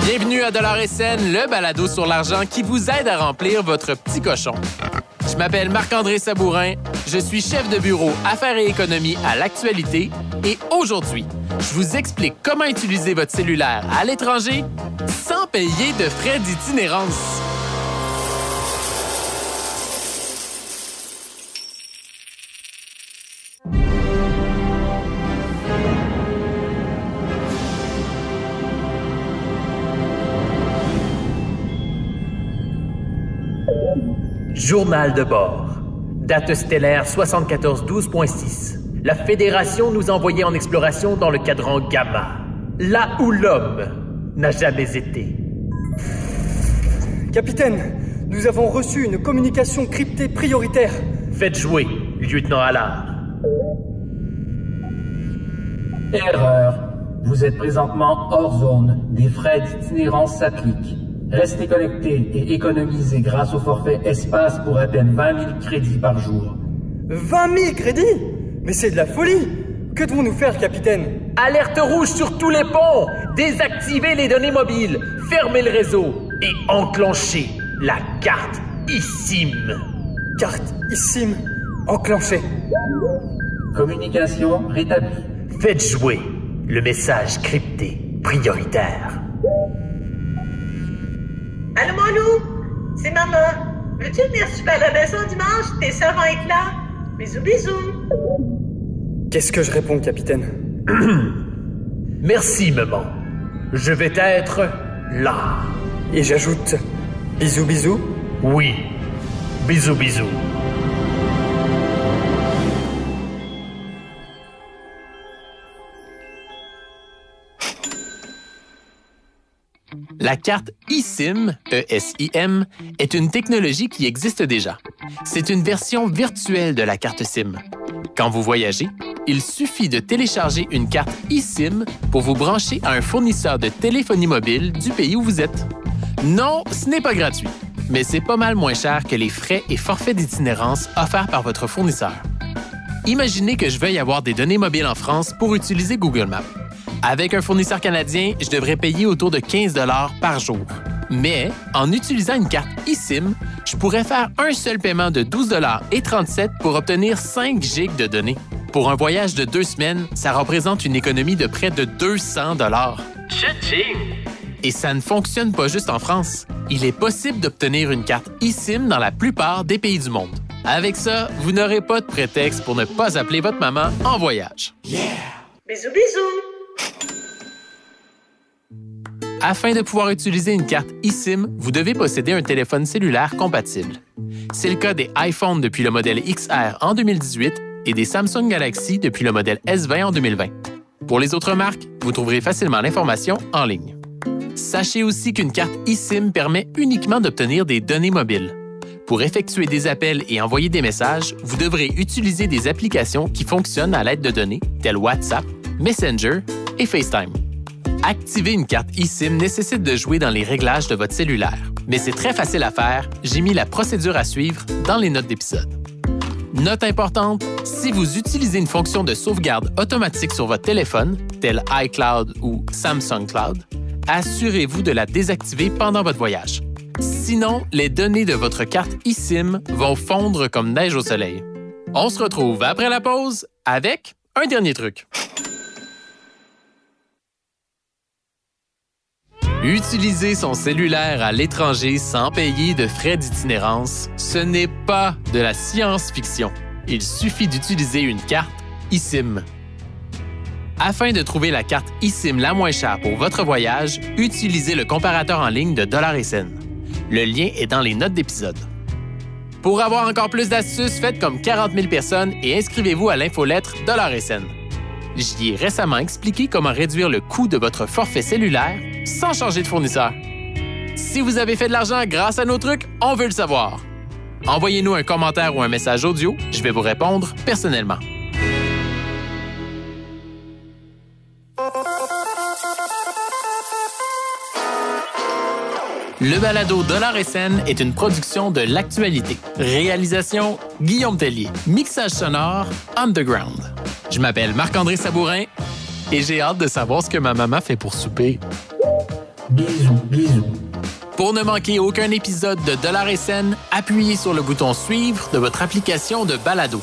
Bienvenue à $SN, le balado sur l'argent qui vous aide à remplir votre petit cochon. Je m'appelle Marc-André Sabourin, je suis chef de bureau Affaires et économie à l'Actualité et aujourd'hui, je vous explique comment utiliser votre cellulaire à l'étranger sans payer de frais d'itinérance. Journal de bord. Date stellaire 7412.6. La Fédération nous envoyait en exploration dans le cadran Gamma, là où l'homme n'a jamais été. Capitaine, nous avons reçu une communication cryptée prioritaire. Faites jouer, lieutenant Allard. Erreur. Vous êtes présentement hors zone. Des frais d'itinérance s'appliquent. Restez connectés et économisez grâce au forfait espace pour à peine 20 000 crédits par jour. 20 000 crédits? Mais c'est de la folie! Que devons-nous faire, capitaine? Alerte rouge sur tous les ponts! Désactivez les données mobiles, fermez le réseau et enclenchez la carte eSIM. Carte eSIM enclenchée. Communication rétablie. Faites jouer le message crypté prioritaire. Allô, mon loup? C'est maman. Veux-tu venir super à la maison dimanche? Tes sœurs vont être là. Bisous, bisous. Qu'est-ce que je réponds, capitaine? Merci, maman. Je vais être là. Et j'ajoute bisous, bisous? Oui. Bisous, bisous. La carte eSIM, E-S-I-M, est une technologie qui existe déjà. C'est une version virtuelle de la carte SIM. Quand vous voyagez, il suffit de télécharger une carte eSIM pour vous brancher à un fournisseur de téléphonie mobile du pays où vous êtes. Non, ce n'est pas gratuit, mais c'est pas mal moins cher que les frais et forfaits d'itinérance offerts par votre fournisseur. Imaginez que je veuille avoir des données mobiles en France pour utiliser Google Maps. Avec un fournisseur canadien, je devrais payer autour de 15 $ par jour. Mais en utilisant une carte eSIM, je pourrais faire un seul paiement de 12,37 $ pour obtenir 5 gigs de données. Pour un voyage de 2 semaines, ça représente une économie de près de 200 $. Et ça ne fonctionne pas juste en France. Il est possible d'obtenir une carte eSIM dans la plupart des pays du monde. Avec ça, vous n'aurez pas de prétexte pour ne pas appeler votre maman en voyage. Yeah! Bisous, bisous! Afin de pouvoir utiliser une carte eSIM, vous devez posséder un téléphone cellulaire compatible. C'est le cas des iPhones depuis le modèle XR en 2018 et des Samsung Galaxy depuis le modèle S20 en 2020. Pour les autres marques, vous trouverez facilement l'information en ligne. Sachez aussi qu'une carte eSIM permet uniquement d'obtenir des données mobiles. Pour effectuer des appels et envoyer des messages, vous devrez utiliser des applications qui fonctionnent à l'aide de données telles WhatsApp, Messenger et FaceTime. Activer une carte eSIM nécessite de jouer dans les réglages de votre cellulaire. Mais c'est très facile à faire, j'ai mis la procédure à suivre dans les notes d'épisode. Note importante, si vous utilisez une fonction de sauvegarde automatique sur votre téléphone, telle iCloud ou Samsung Cloud, assurez-vous de la désactiver pendant votre voyage. Sinon, les données de votre carte eSIM vont fondre comme neige au soleil. On se retrouve après la pause avec un dernier truc. Utiliser son cellulaire à l'étranger sans payer de frais d'itinérance, ce n'est pas de la science-fiction. Il suffit d'utiliser une carte eSIM. Afin de trouver la carte eSIM la moins chère pour votre voyage, utilisez le comparateur en ligne de $SN. Le lien est dans les notes d'épisode. Pour avoir encore plus d'astuces, faites comme 40 000 personnes et inscrivez-vous à l'infolettre $SN. J'y ai récemment expliqué comment réduire le coût de votre forfait cellulaire sans changer de fournisseur. Si vous avez fait de l'argent grâce à nos trucs, on veut le savoir. Envoyez-nous un commentaire ou un message audio, je vais vous répondre personnellement. Le balado $SN est une production de l'Actualité. Réalisation, Guillaume Tellier. Mixage sonore, Underground. Je m'appelle Marc-André Sabourin et j'ai hâte de savoir ce que ma maman fait pour souper. Bisous, bisous. Pour ne manquer aucun épisode de Dollars et Scènes, appuyez sur le bouton « Suivre » de votre application de balado.